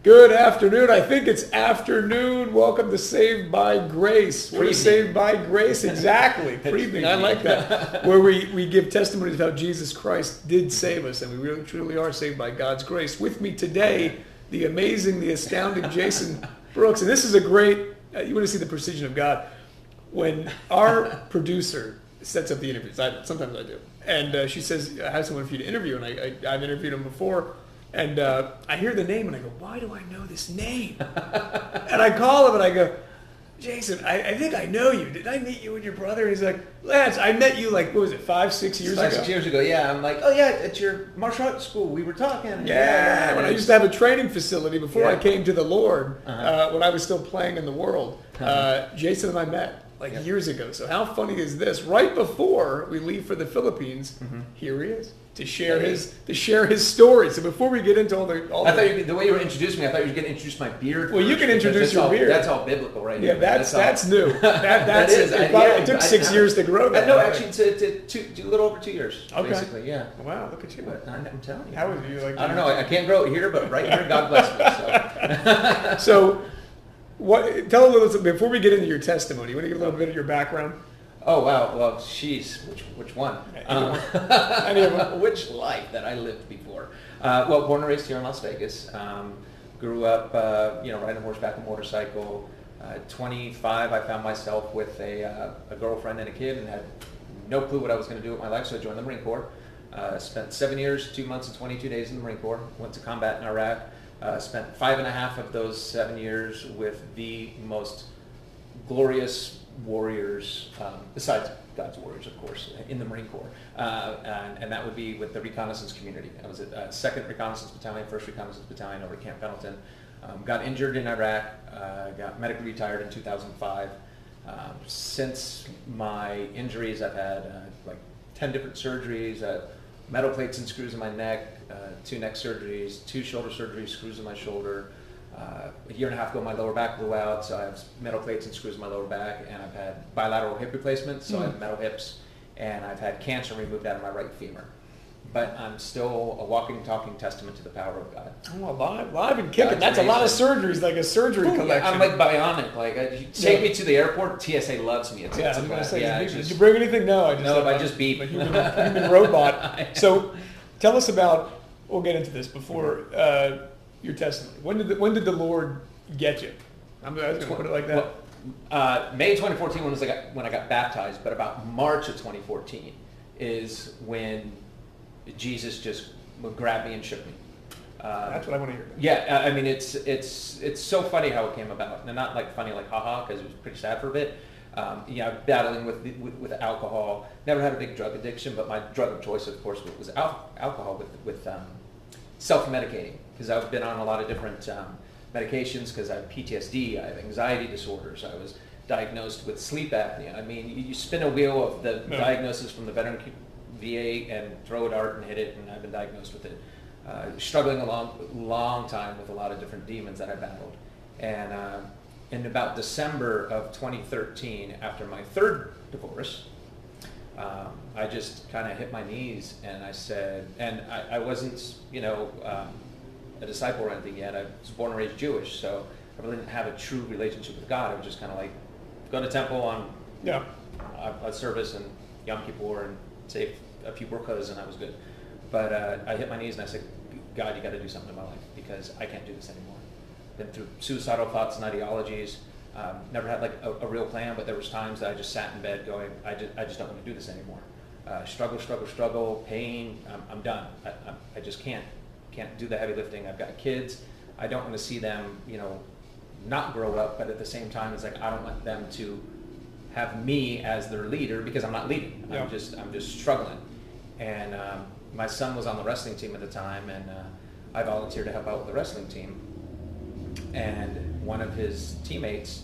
Good afternoon. I think it's afternoon. Welcome to Saved by Grace. What is Saved by Grace? Exactly. Preview. I like that. Where we give testimonies of how Jesus Christ did save us, and we really truly are saved by God's grace. With me today, the amazing, the astounding Jason Brooks. And this is a great, you want to see the precision of God. When our producer sets up the interviews, sometimes I do, and she says, I have someone for you to interview, and I've interviewed him before. And I hear the name and I go, why do I know this name? And I call him and I go, Jason, I think I know you. Did I meet you and your brother? He's like, Lance, I met you like, what was it, 5-6 years ago? 5-6 years ago, yeah. I'm like, oh yeah, at your martial arts school, we were talking. Yeah, when I used to have a training facility before I came to the Lord, when I was still playing in the world. Jason and I met like years ago. So how funny is this? Right before we leave for the Philippines, here he is. To share his story. So before we get into all I thought the way you were introducing me, I thought you were going to introduce my beard. Well, you can introduce your beard. That's all biblical, right? Yeah, that's new. That is. It took 6 years to grow that. No, actually, to a little over 2 years. Okay. Basically, yeah. Wow, look at you. But I'm telling you. How would you like? I don't know. I can't grow it here, but right here, God bless me. So, tell a little before we get into your testimony. You want to give a little bit of your background? Oh wow! Well, jeez, which one? Any of them. Which life that I lived before? Well, born and raised here in Las Vegas. Grew up, riding horseback and motorcycle. 25, I found myself with a girlfriend and a kid, and had no clue what I was going to do with my life. So I joined the Marine Corps. Spent 7 years, 2 months, and 22 days in the Marine Corps. Went to combat in Iraq. Spent 5.5 of those 7 years with the most glorious warriors, besides God's warriors, of course, in the Marine Corps, and that would be with the reconnaissance community. I was at 2nd Reconnaissance Battalion, 1st Reconnaissance Battalion over at Camp Pendleton. Got injured in Iraq, got medically retired in 2005. Since my injuries, I've had like 10 different surgeries, metal plates and screws in my neck, 2 neck surgeries, 2 shoulder surgeries, screws in my shoulder. A year and a half ago, my lower back blew out, so I have metal plates and screws in my lower back, and I've had bilateral hip replacements, so I have metal hips, and I've had cancer removed out of my right femur. But I'm still a walking, talking testament to the power of God. Oh, alive and kicking. That's a lot of surgeries, like a surgery collection. Yeah, I'm like bionic. Like, take me to the airport, TSA loves me. I was going to say, did you bring anything? No, I just beep. A human robot. So, tell us about. We'll get into this before. Your testimony. When did the Lord get you? I was going to put it like that. Well, May 2014 when I got baptized, but about March of 2014 is when Jesus just grabbed me and shook me. That's what I want to hear. Yeah, I mean it's so funny how it came about, and not like funny like haha, because it was pretty sad for a bit. Battling with alcohol. Never had a big drug addiction, but my drug of choice, of course, was alcohol with self-medicating, because I've been on a lot of different medications because I have PTSD, I have anxiety disorders, I was diagnosed with sleep apnea. I mean, you spin a wheel of the diagnosis from the veteran VA and throw a dart and hit it, and I've been diagnosed with it. Struggling a long time with a lot of different demons that I battled. And in about December of 2013, after my 3rd divorce, I just kind of hit my knees and I said, and I wasn't, a disciple or anything yet. I was born and raised Jewish, so I really didn't have a true relationship with God. I was just kind of like, go to temple on a service and Yom Kippur and say a few burqas, and I was good. But I hit my knees and I said, God, you got to do something in my life, because I can't do this anymore. Been through suicidal thoughts and ideologies. Never had like a real plan, but there was times that I just sat in bed going, I just don't want to do this anymore. Struggle, pain. I'm done. I just can't do the heavy lifting. I've got kids. I don't want to see them, not grow up, but at the same time, it's like I don't want them to have me as their leader, because I'm not leading. I'm just struggling. And my son was on the wrestling team at the time, and I volunteered to help out with the wrestling team. And one of his teammates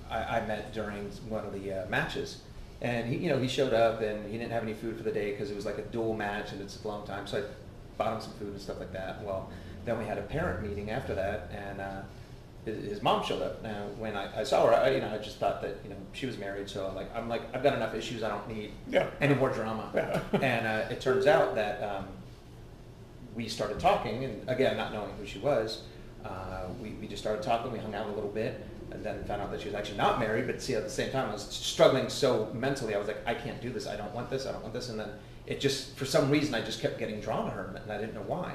I met during one of the matches, and he showed up and he didn't have any food for the day because it was like a dual match and it's a long time, so I bought him some food and stuff like that. Well, then we had a parent meeting after that, and his mom showed up. Now, when I saw her, I just thought that she was married, so I'm like I've got enough issues. I don't need any more drama. And it turns out that we started talking, and again, not knowing who she was, we just started talking. We hung out a little bit, and then found out that she was actually not married. But see, at the same time, I was struggling so mentally. I was like, I can't do this. I don't want this. I don't want this. And then it just, for some reason, I just kept getting drawn to her, and I didn't know why.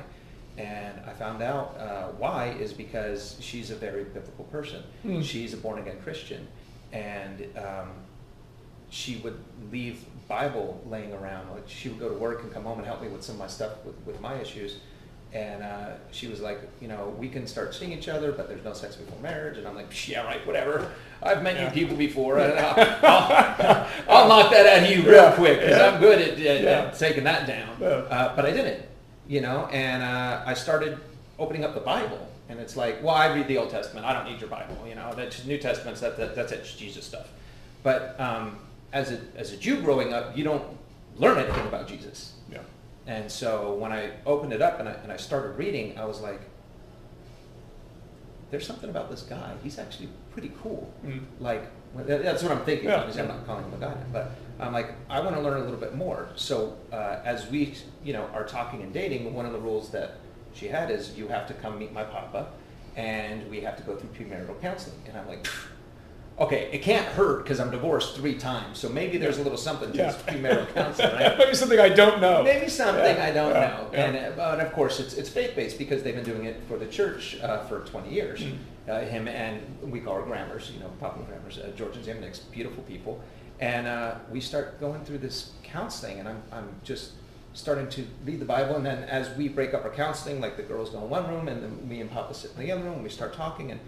And I found out why is because she's a very biblical person. She's a born-again Christian, and she would leave Bible laying around. Like, she would go to work and come home and help me with some of my stuff with my issues. And she was like, you know, we can start seeing each other, but there's no sex before marriage. And I'm like, yeah, right, whatever. I've met you people before. I'll knock that out of you real quick, because I'm good at taking that down. But I didn't, you know. And I started opening up the Bible. And it's like, well, I read the Old Testament. I don't need your Bible, you know. That's New Testament, that's it, Jesus stuff. But as a Jew growing up, you don't learn anything about Jesus. Yeah. And so when I opened it up and I started reading, I was like, there's something about this guy. He's actually pretty cool. Like, that's what I'm thinking. Yeah. I'm not calling him a guy, but I'm like, I want to learn a little bit more. So as we, you know, are talking and dating, one of the rules that she had is you have to come meet my papa, and we have to go through premarital counseling. And I'm like, okay, it can't hurt because I'm divorced 3 times, so maybe there's a little something to this premarital counseling, right? Maybe something I don't know. Maybe something I don't know. Yeah. And of course, it's faith-based because they've been doing it for the church for 20 years. Him and we call her Grammars, you know, Papa Grammars, George and Zamnick's beautiful people. And we start going through this counseling, and I'm just starting to read the Bible. And then as we break up our counseling, like the girls go in one room, and then me and Papa sit in the other room, and we start talking. And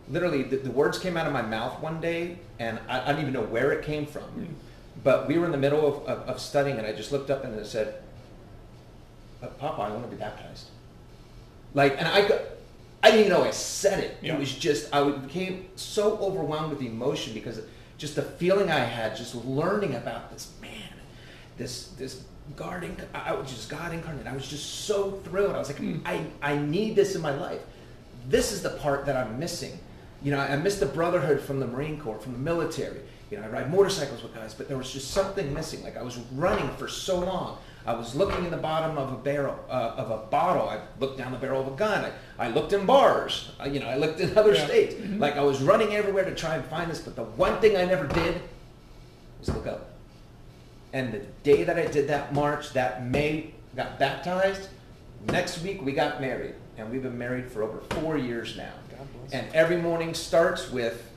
literally, the words came out of my mouth one day, and I don't even know where it came from. But we were in the middle of studying, and I just looked up and I said, Papa, I want to be baptized. Like, and I didn't even know I said it. Yeah. It was just, I became so overwhelmed with emotion because just the feeling I had just learning about this man, this God incarnate. I was just so thrilled. I was like, I need this in my life. This is the part that I'm missing. You know, I missed the brotherhood from the Marine Corps, from the military. You know, I ride motorcycles with guys, but there was just something missing. Like, I was running for so long. I was looking in the bottom of a barrel, of a bottle. I looked down the barrel of a gun. I looked in bars. You know, I looked in other states. Like, I was running everywhere to try and find this, but the one thing I never did was look up. And the day that I did that march, that May, got baptized, next week we got married. And we've been married for over 4 years now. And every morning starts with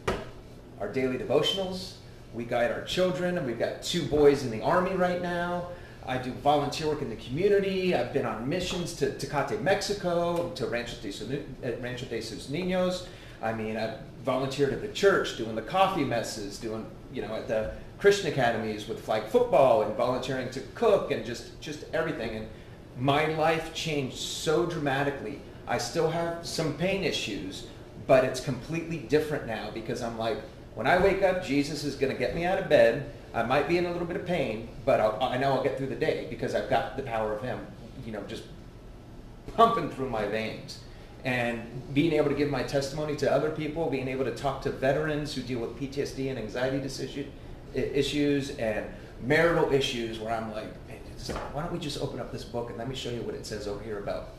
our daily devotionals. We guide our children, and we've got 2 boys in the Army right now. I do volunteer work in the community. I've been on missions to Tecate, Mexico, to Rancho de sus Niños. I mean, I've volunteered at the church, doing the coffee messes, doing, you know, at the Christian academies with flag football, and volunteering to cook, and just everything. And my life changed so dramatically. I still have some pain issues, but it's completely different now because I'm like, when I wake up, Jesus is going to get me out of bed. I might be in a little bit of pain, but I know I'll get through the day because I've got the power of Him, you know, just pumping through my veins. And being able to give my testimony to other people, being able to talk to veterans who deal with PTSD and anxiety issues and marital issues, where I'm like, hey, why don't we just open up this book and let me show you what it says over here about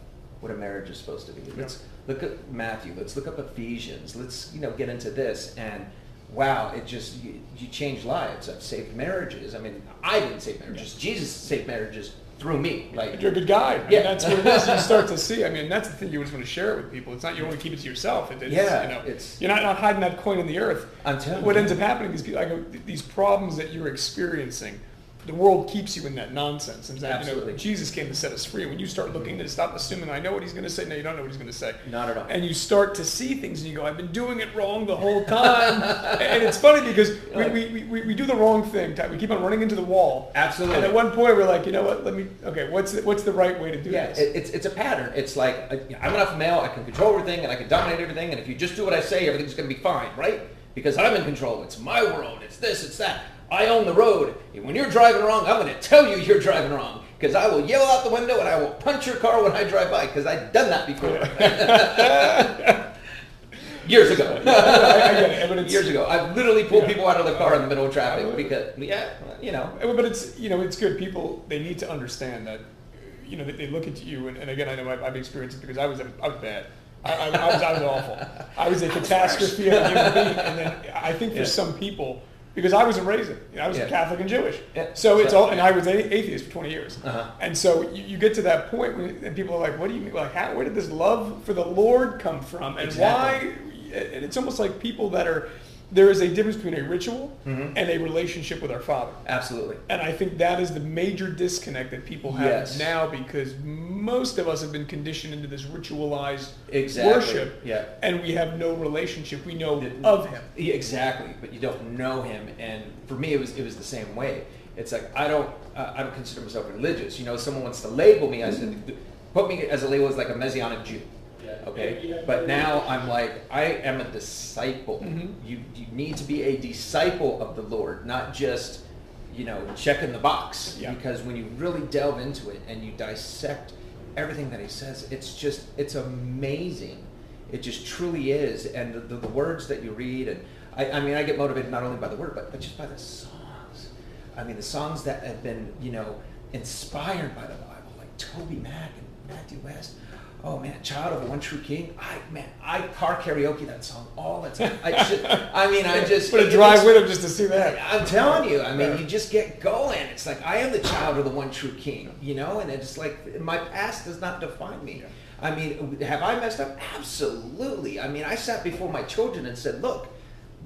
what a marriage is supposed to be. Let's look at Matthew. Let's look up Ephesians. Let's, you know, get into this. And wow, it just, you change lives. I've saved marriages. I mean, I didn't save marriages. Jesus saved marriages through me. Like, you're a good guy. I mean, that's what it is. You start to see. I mean, that's the thing. You just want to share it with people. It's not you only keep it to yourself. It's, you know, you're not hiding that coin in the earth. I'm telling you. What ends up happening is people, these problems that you're experiencing, the world keeps you in that nonsense. And that, Absolutely. You know, Jesus came to set us free. When you start looking at it, stop assuming I know what He's going to say. No, you don't know what He's going to say. Not at all. And you start to see things, and you go, I've been doing it wrong the whole time. And it's funny because we do the wrong thing. We keep on running into the wall. Absolutely. And at one point, we're like, you know what? What's the right way to do this? It's a pattern. It's like, I'm an alpha male. I can control everything, and I can dominate everything. And if you just do what I say, everything's going to be fine, right? Because I'm in control. It's my world. It's this. It's that. I own the road. When you're driving wrong, I'm going to tell you you're driving wrong, because I will yell out the window and I will punch your car when I drive by, because I've done that before. Years ago. I get it. Years ago. I've literally pulled people out of the car in the middle of traffic because, you know. But it's, you know, it's good. People, they need to understand that they look at you, and again, I know I've experienced it because I was bad. I was awful. I was a catastrophe of a human being, and then I think for some people, because I wasn't raised it. I was Catholic and Jewish, so it's all, and I was atheist for 20 years, and so you get to that point and people are like, "What do you mean? Like, where did this love for the Lord come from, and why?" And it's almost like people there is a difference between a ritual and a relationship with our Father. Absolutely. And I think that is the major disconnect that people have now, because most of us have been conditioned into this ritualized worship, and we have no relationship. We know of Him. Exactly, but you don't know Him. And for me, it was the same way. It's like I don't consider myself religious. Someone wants to label me. I said, put me as a label as like a Messianic Jew. Okay, but now I'm like, I am a disciple. You need to be a disciple of the Lord, not just, checking the box. Because when you really delve into it and you dissect everything that He says, it's amazing. It just truly is. And the words that you read, and I get motivated not only by the word, but just by the songs. I mean, the songs that have been, inspired by the Bible, like Toby Mac and Matthew West. Oh man, Child of a One True King. I car karaoke that song all the time. I just put a drive with him just to see that. I'm telling you, you just get going. It's like I am the child of the one true King, and it's like my past does not define me. Have I messed up? Absolutely. I sat before my children and said, look,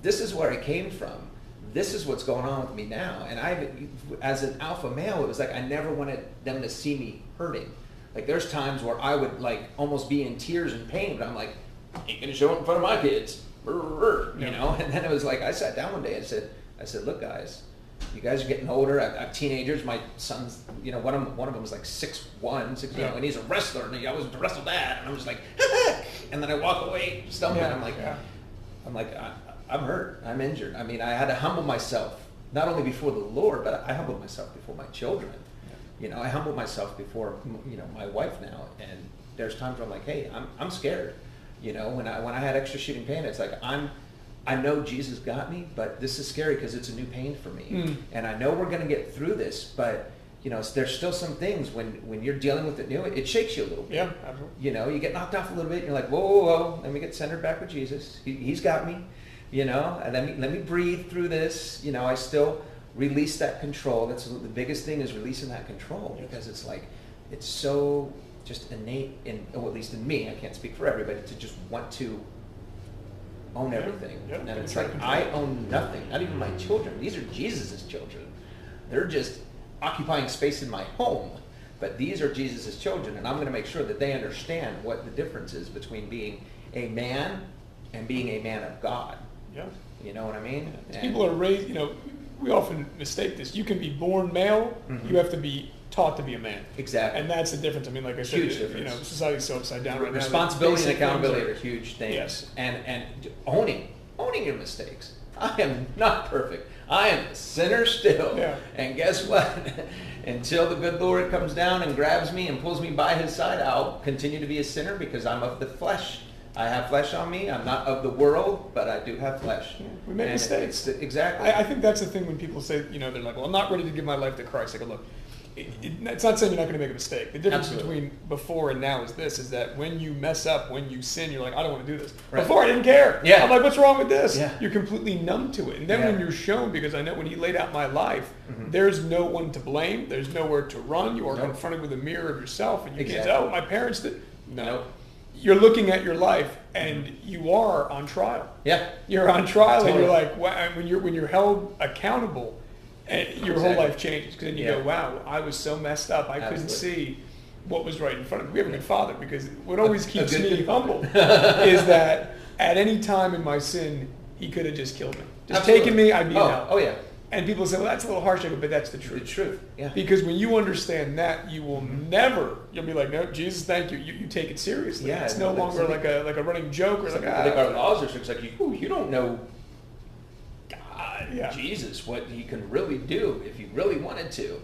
this is where I came from. This is what's going on with me now. And as an alpha male, it was like I never wanted them to see me hurting. Like there's times where I would like almost be in tears and pain, but I'm like, I ain't gonna show it in front of my kids, And then it was like I sat down one day and I said, look guys, you guys are getting older. I have teenagers. My son's, one of them was like 6'1", 6'2", and he's a wrestler, and I was to wrestle that, and I was like, and then I walk away stumbling. I'm like, I'm hurt. I'm injured. I had to humble myself, not only before the Lord, but I humbled myself before my children. I humble myself before, my wife now, and there's times where I'm like, hey, I'm scared. When I had extra shooting pain, it's like I know Jesus got me, but this is scary because it's a new pain for me, and I know we're going to get through this, but there's still some things when you're dealing with it new, it shakes you a little bit. Yeah, absolutely. You get knocked off a little bit, and you're like, whoa, let me get centered back with Jesus. He's got me, and let me breathe through this. I still release that control. That's the biggest thing, is releasing that control, because it's like, it's so just innate at least in me, I can't speak for everybody, to just want to own everything. And it's like, I own nothing, not even my children. These are Jesus's children. They're just occupying space in my home, but these are Jesus's children, and I'm going to make sure that they understand what the difference is between being a man and being a man of God. You know what I mean? People are raised, we often mistake this. You can be born male. You have to be taught to be a man. Exactly. And that's the difference. Like I said, huge difference. Society's so upside down right now. Responsibility and accountability are huge things. Yes. And owning your mistakes. I am not perfect. I am a sinner still. And guess what? Until the good Lord comes down and grabs me and pulls me by His side, I'll continue to be a sinner, because I'm of the flesh. I have flesh on me. I'm not of the world, but I do have flesh. We make mistakes. Exactly. I think that's the thing when people say, they're like, well, I'm not ready to give my life to Christ. I go, look, it's not saying you're not going to make a mistake. The difference between before and now is that when you mess up, when you sin, you're like, I don't want to do this. Right. Before, I didn't care. I'm like, what's wrong with this? You're completely numb to it. And then when you're shown, because I know when He laid out my life, there's no one to blame. There's nowhere to run. You are confronted with a mirror of yourself, and you can't say, oh, my parents did. No. You're looking at your life, and you are on trial. You're on trial, and you're like, wow, when you're held accountable, and your whole life changes, because then you go, wow, I was so messed up, I couldn't see what was right in front of me. We have a good Father, because what always keeps me humble is that at any time in my sin, He could have just killed me. Just taken me, I'd be in hell. Oh yeah. And people say, well, that's a little harsh, but that's the truth. The truth, Because when you understand that, you will you'll be like, no, Jesus, thank you. You take it seriously. It's no longer like a running joke, or I think our laws are strict. It's like, you don't know God, Jesus, what He can really do if He really wanted to.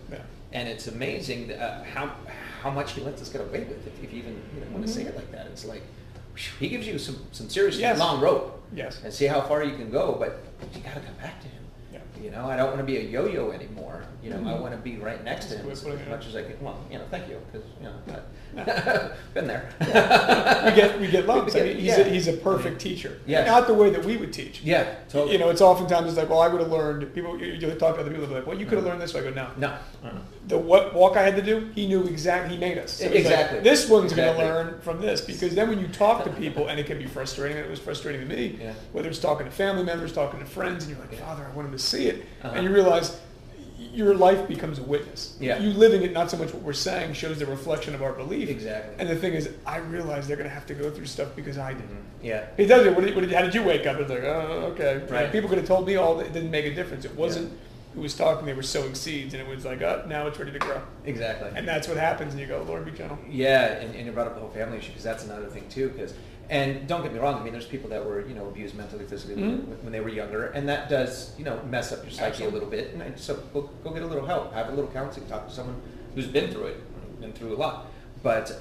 And it's amazing how much He lets us get away with, if you even want to say it like that. It's like, He gives you some seriously long rope. And see how far you can go, but you got to come back to Him. Yeah. You know, I don't want to be a yo-yo anymore. You know, I want to be right next to him as much as I can. Well, you know, thank you, because, you know, been there. we get lumps. I mean, he's a perfect teacher. Yes. Not the way that we would teach. Yeah, totally. You know, it's oftentimes it's like, well, I would have learned, people, you talk to other people, they're like, well, you could have learned this. So I go, no. No. The what walk I had to do, he knew exactly, he made us. So Exactly. Like, this one's going to learn from this, because then when you talk to people, and it can be frustrating, and it was frustrating to me, whether it's talking to family members, talking to friends, and you're like, Father, I want him to see it. And you realize your life becomes a witness. Yeah. You living it, not so much what we're saying, shows the reflection of our belief. Exactly. And the thing is, I realize they're going to have to go through stuff because I did. Yeah. He tells you, how did you wake up? It's like, oh, okay. Right. People could have told me all that, it didn't make a difference. It wasn't who was talking, they were sowing seeds, and it was like, oh, now it's ready to grow. Exactly. And that's what happens, and you go, Lord, be gentle. Yeah, and you brought up the whole family issue, because that's another thing too. And don't get me wrong, I mean, there's people that were, you know, abused mentally, physically when they were younger, and that does, you know, mess up your psyche a little bit. And so go get a little help, have a little counseling, talk to someone who's been through it, been through a lot. But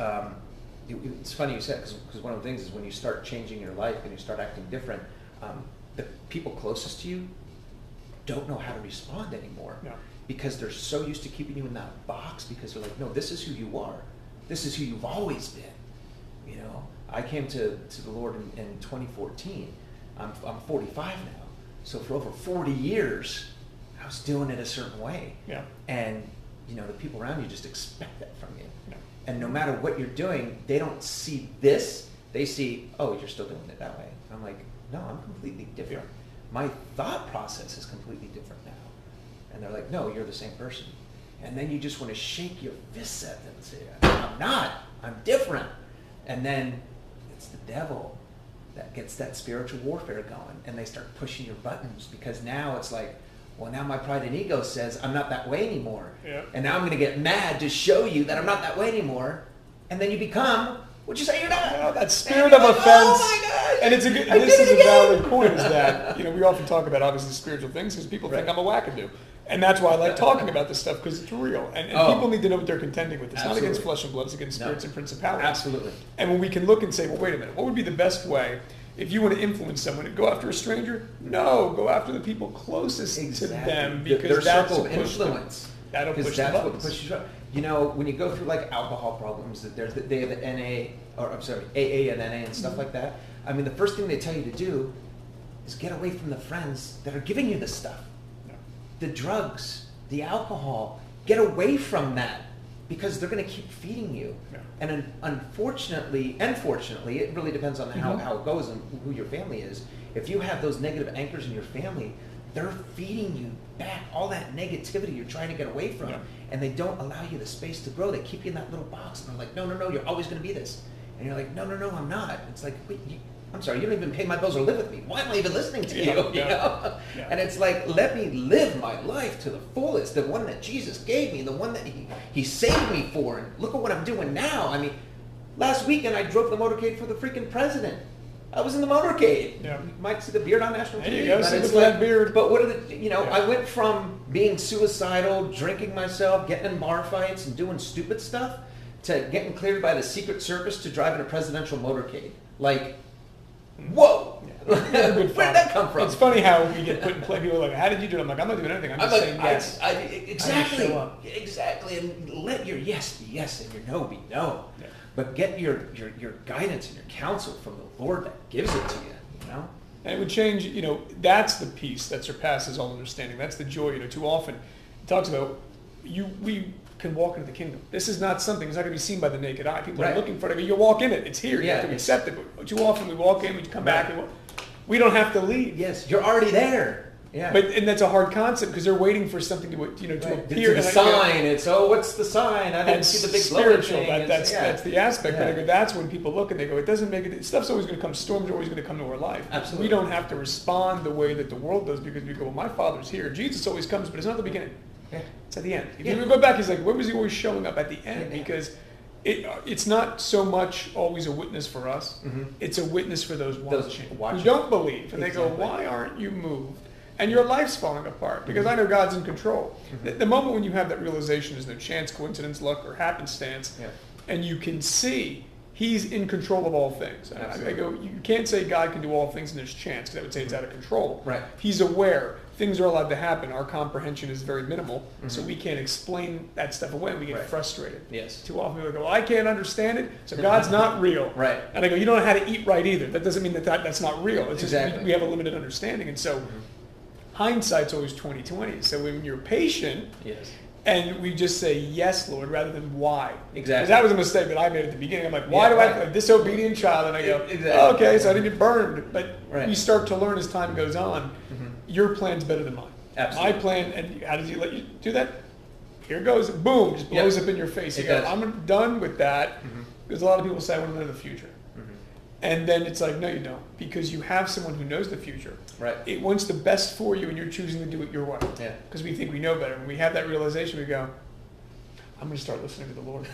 it's funny you said, because one of the things is when you start changing your life and you start acting different, the people closest to you don't know how to respond anymore, because they're so used to keeping you in that box, because they're like, no, this is who you are, this is who you've always been. You know, I came to the Lord in 2014. I'm 45 now, so for over 40 years I was doing it a certain way. And you know, the people around you just expect that from you. And no matter what you're doing, they don't see this, they see, oh, you're still doing it that way. I'm like, no, I'm completely different. My thought process is completely different now. And they're like, no, you're the same person. And then you just want to shake your fists at them and say, I'm not, I'm different. And then it's the devil that gets that spiritual warfare going, and they start pushing your buttons, because now it's like, well, now my pride and ego says I'm not that way anymore. And now I'm going to get mad to show you that I'm not that way anymore. And then you become what you say you're not. Oh, that spirit of offense. Oh my gosh. And it's a good, this is a valid point, is that, you know, we often talk about obviously spiritual things because people think I'm a wackadoo. And that's why I like talking about this stuff, because it's real. And people need to know what they're contending with. It's not against flesh and blood, it's against spirits and principalities. Absolutely. And when we can look and say, well, wait a minute, what would be the best way if you want to influence someone? Go after a stranger? No, go after the people closest to them, because their that's circle of influence. That'll push that's the what pushes you up. You know, when you go through like alcohol problems, they have the AA and NA and stuff like that. I mean, the first thing they tell you to do is get away from the friends that are giving you this stuff. The drugs, the alcohol, get away from that, because they're going to keep feeding you. And unfortunately, and fortunately, it really depends on how it goes and who your family is. If you have those negative anchors in your family, they're feeding you back all that negativity you're trying to get away from. And they don't allow you the space to grow. They keep you in that little box, and they're like, no, you're always going to be this. And you're like, no, I'm not. It's like, wait, I'm sorry, you don't even pay my bills or live with me. Why am I even listening to you? You know? And it's like, let me live my life to the fullest, the one that Jesus gave me, the one that he saved me for. And look at what I'm doing now. I mean, last weekend I drove the motorcade for the freaking president. I was in the motorcade. You might see the beard on national TV. There you go, see that beard. But what are the, you know, I went from being suicidal, drinking myself, getting in bar fights and doing stupid stuff, to getting cleared by the Secret Service to driving a presidential motorcade. Like, whoa! Where did that come from? It's funny how we get put in play. People are like, how did you do it? I'm like, I'm not doing anything. I'm just saying yes. Exactly. And let your yes be yes and your no be no. But get your guidance and your counsel from the Lord that gives it to you, you know? And it would change, you know, that's the peace that surpasses all understanding. That's the joy, you know. Too often it talks about we can walk into the kingdom. This is not something, it's not going to be seen by the naked eye. People are looking for it. You walk in it. It's here. You have to accept it. But too often we walk in, we come back, and we don't have to leave. Yes, you're already there. Yeah. And that's a hard concept, because they're waiting for something to, you know, to appear. It's the sign. It's, what's the sign? I didn't see the big spiritual. That's the aspect. But I go, that's when people look and they go, it doesn't make it. Stuff's always going to come. Storms are always going to come to our life. Absolutely. We don't have to respond the way that the world does, because we go, well, my Father's here. Jesus always comes, but it's not the beginning. It's at the end. If you go back, he's like, where was he always showing up at the end? Because it's not so much always a witness for us. It's a witness for those watching who don't believe. And they go, why aren't you moved? And your life's falling apart, because I know God's in control. The moment when you have that realization, there's no chance, coincidence, luck, or happenstance, and you can see He's in control of all things. I go, you can't say God can do all things and there's chance, because I would say it's out of control. Right. He's aware. Things are allowed to happen. Our comprehension is very minimal, so we can't explain that stuff away, and we get frustrated. Yes. Too often we go, well, I can't understand it, so God's not real. Right. And I go, you don't know how to eat right either. That doesn't mean that's not real. It's Exactly. just we have a limited understanding. And so hindsight's always 20/20. So when you're patient, Yes. and we just say yes, Lord, rather than why. Exactly. Because that was a mistake that I made at the beginning. I'm like, why do I have a disobedient child? And I go, Exactly. okay, so I didn't get burned. But Right. you start to learn as time goes on, your plan's better than mine. Absolutely. My plan, and how does he let you do that? Here goes, boom, just blows up in your face. You It go, does. I'm done with that. Because a lot of people say, I want to know the future. And then it's like, no, you don't. Because you have someone who knows the future. Right. It wants the best for you, and you're choosing to do it your way. Yeah. Because we think we know better. When we have that realization, we go, I'm going to start listening to the Lord.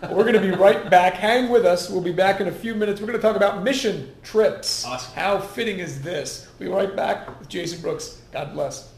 We're going to be right back. Hang with us. We'll be back in a few minutes. We're going to talk about mission trips. Awesome. How fitting is this? We'll be right back with Jason Brooks. God bless.